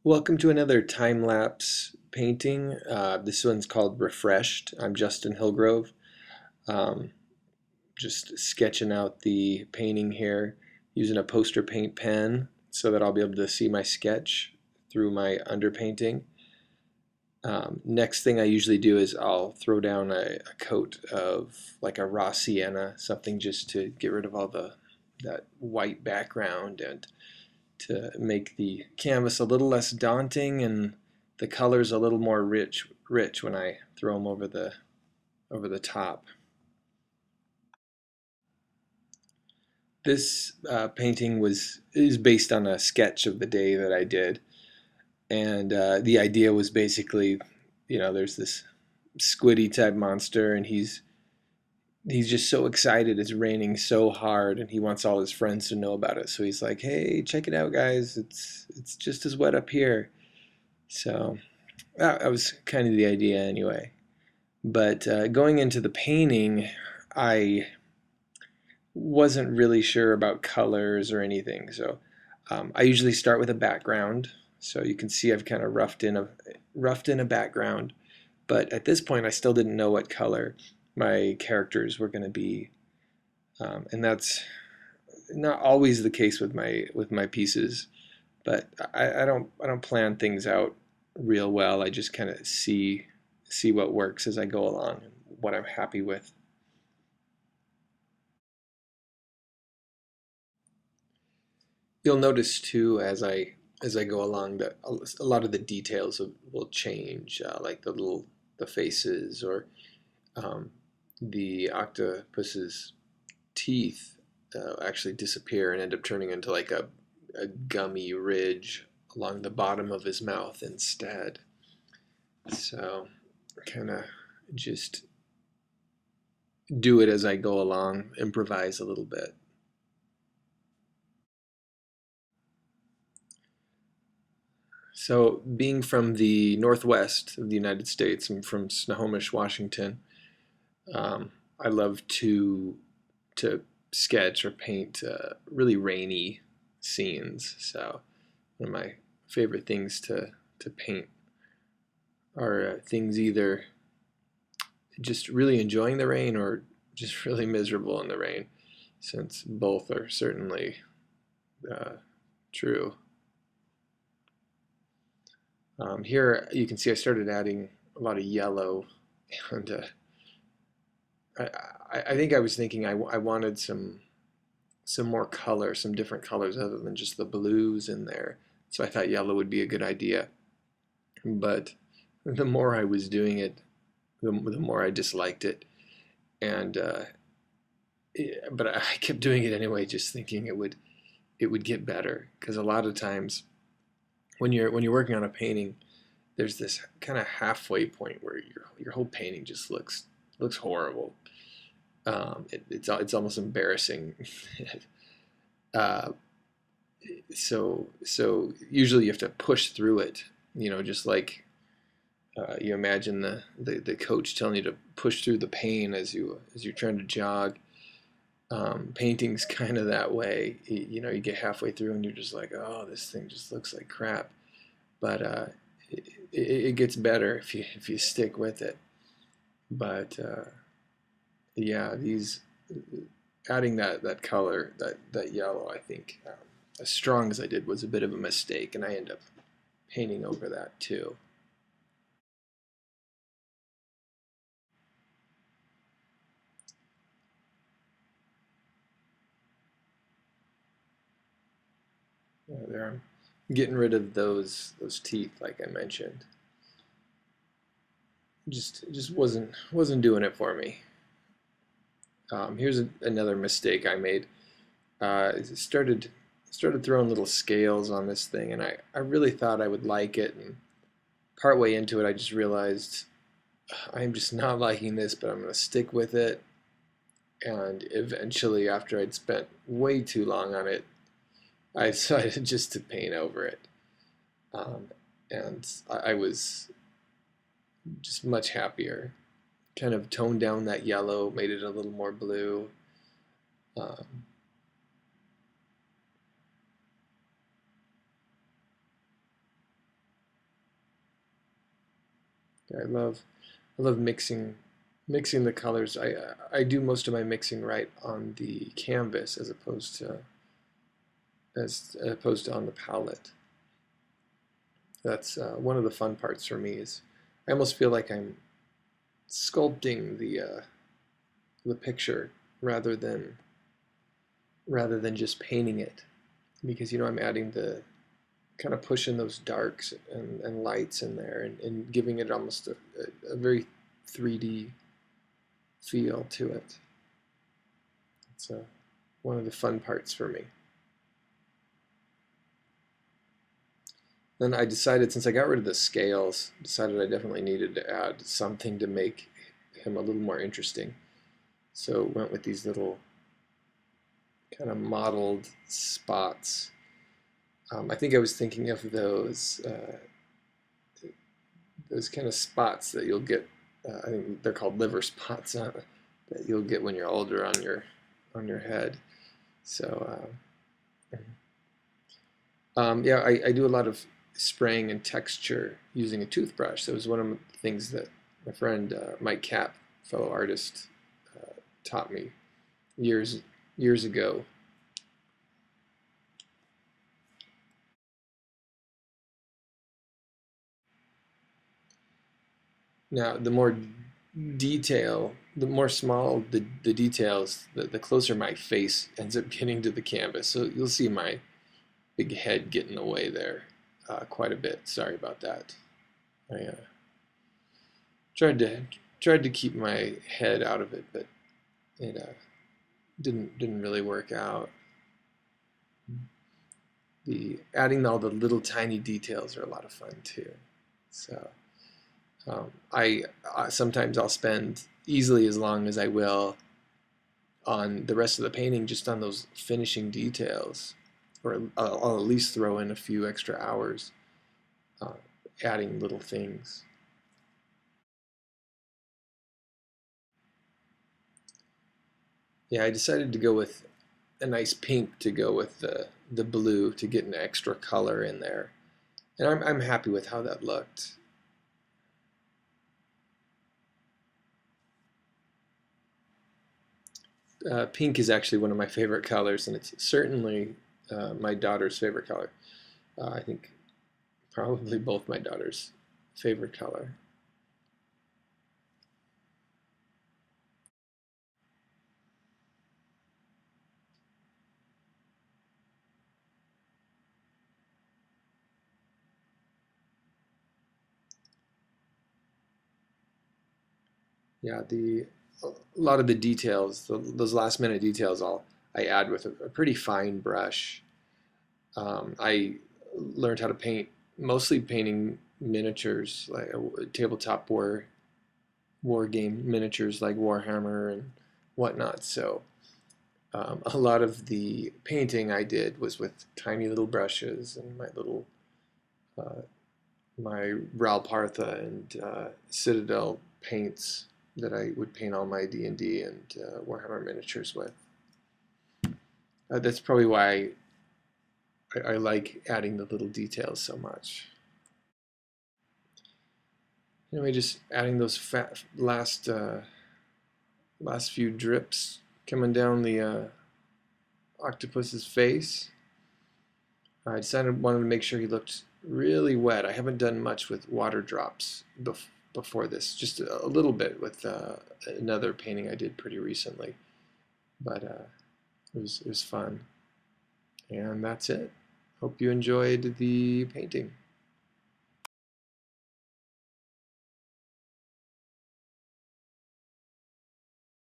Welcome to another time-lapse painting. This one's called Refreshed. I'm Justin Hillgrove. Um, just sketching out the painting here using a poster paint pen so that I'll be able to see my sketch through my underpainting. Next thing I usually do is I'll throw down a coat of like a raw sienna, something just to get rid of all that white background and to make the canvas a little less daunting and the colors a little more rich when I throw them over the top. This painting is based on a sketch of the day that I did, and the idea was basically, there's this squiddy type monster, and he's just so excited. It's raining so hard, and he wants all his friends to know about it. So he's like, "Hey, check it out, guys! It's just as wet up here." So that was kind of the idea anyway. But going into the painting, I wasn't really sure about colors or anything. So I usually start with a background. So you can see I've kind of roughed in a background. But at this point, I still didn't know what color my characters were going to be, and that's not always the case with my pieces. But I don't plan things out real well. I just kind of see what works as I go along and what I'm happy with. You'll notice too as I go along that a lot of the details will change, like the faces or um, the octopus's teeth actually disappear and end up turning into like a gummy ridge along the bottom of his mouth instead. So kind of just do it as I go along, improvise a little bit. So, being from the northwest of the United States, I'm from Snohomish, Washington. I love to sketch or paint really rainy scenes. So, one of my favorite things to paint are things either just really enjoying the rain or just really miserable in the rain, since both are certainly uh, true. Here you can see I started adding a lot of yellow, and I think I was thinking I wanted some more color, some different colors other than just the blues in there. So I thought yellow would be a good idea. But the more I was doing it, the more I disliked it, and but I kept doing it anyway, just thinking it would get better. Because a lot of times when you're working on a painting, there's this kind of halfway point where your whole painting just looks horrible. It's almost embarrassing. uh, so usually you have to push through it. Just like you imagine the coach telling you to push through the pain as you're trying to jog. Painting's kind of that way. You get halfway through and you're just like, oh, this thing just looks like crap. But it gets better if you stick with it. But yeah, these adding that color, that yellow, I think, as strong as I did, was a bit of a mistake, and I end up painting over that too. There, I'm getting rid of those teeth, like I mentioned. Just wasn't doing it for me. Here's another mistake I made. Started throwing little scales on this thing, and I really thought I would like it. And partway into it, I just realized I'm just not liking this, but I'm going to stick with it. And eventually, after I'd spent way too long on it, I decided just to paint over it. Um, and I was just much happier. Kind of toned down that yellow, made it a little more blue. Um, I love mixing the colors. I do most of my mixing right on the canvas as opposed to on the palette. That's one of the fun parts for me is I almost feel like I'm sculpting the picture rather than just painting it, because I'm adding the kind of pushing those darks and lights in there, and giving it almost a very 3D feel to it. It's one of the fun parts for me. Then I decided, since I got rid of the scales, decided I definitely needed to add something to make him a little more interesting. So went with these little kind of mottled spots. I think I was thinking of those kind of spots that you'll get. I think they're called liver spots that you'll get when you're older on your head. So yeah, I do a lot of spraying and texture using a toothbrush. That was one of the things that my friend Mike Capp, fellow artist, taught me years ago. Now, the more small the details, the closer my face ends up getting to the canvas. So you'll see my big head get in the way there quite a bit. Sorry about that. I tried to keep my head out of it, but it didn't really work out. The adding all the little tiny details are a lot of fun too. So I sometimes I'll spend easily as long as I will on the rest of the painting just on those finishing details, or I'll at least throw in a few extra hours uh, adding little things. Yeah, I decided to go with a nice pink to go with the blue to get an extra color in there, and I'm happy with how that looked. Pink is actually one of my favorite colors, and it's certainly my daughter's favorite color. I think probably both my daughter's favorite color. Yeah, a lot of the details, those last minute details, I add with a pretty fine brush. I learned how to paint, mostly painting miniatures, like tabletop war game miniatures like Warhammer and whatnot. So a lot of the painting I did was with tiny little brushes and uh, my Ralpartha and Citadel paints that I would paint all my D&D and Warhammer miniatures with. That's probably why I like adding the little details so much. Anyway, just adding those last few drips coming down the octopus's face. I decided wanted to make sure he looked really wet. I haven't done much with water drops before this, just a little bit with another painting I did pretty recently, but it was fun. And that's it. Hope you enjoyed the painting.